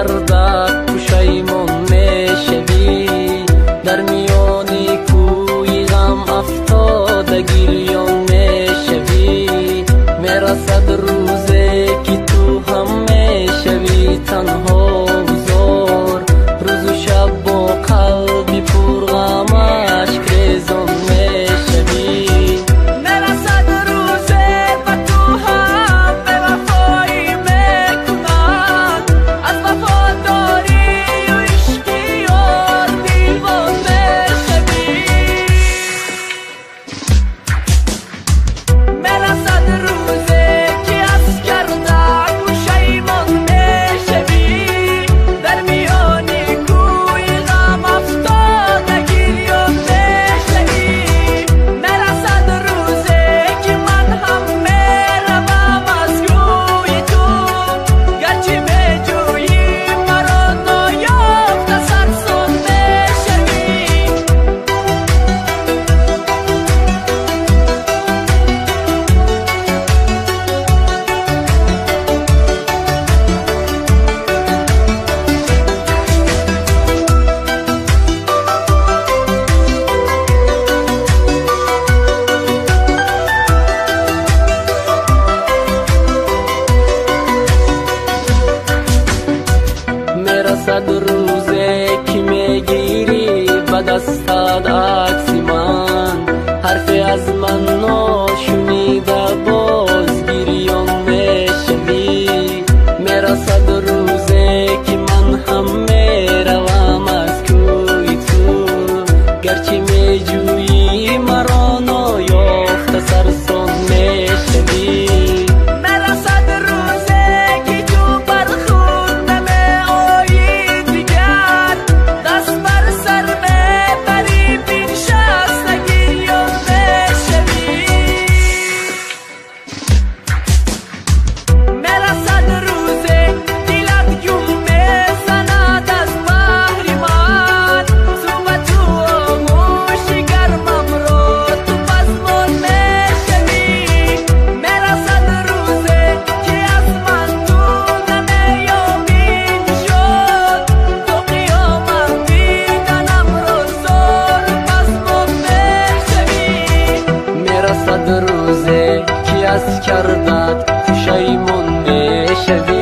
کردت پشیمان میشوی، در میان کوی غم افتاده گریان میشوی. میرسد روزی که تو هم میشوی تنها گذار، روز و شب با قلبی پر غم اشک ریزان میشوی. میرسد روزی و تو هم به وفایی میکنند، از وفاداری و عشقی یار دیوان میشوی. میرسد روزی که از کردن پشیمان میشوی، در میان کوی غم افتاده گریان میشوی. میرسد روزی که من هم میروم از کوی تو، گرچه میجویی مرا نایافته سرسان میشوی. میرسد روزی که میگیری به دستت عکس من، حرفی از من ناشنیده باز گریان میشوی. میرسد روزی که من هم میروم از کوی تو، گرچه میجویی مرا نایافته سرسان میشوی. میرسد روزی که تو بر خود نمیآیی دیگر، دست بر سر میبری بنشسته گریان میشوی. میرسد روزی دلت گم میزند از بحر من، تو و تو آغوش گرمم را تو پسمان میشوی. میرسد روزی که از من تو نمیابی نشد، تو قیامت دیدنم را زار پسمان میشوی. میرسد روزی که از کردت پشیمان میشوی،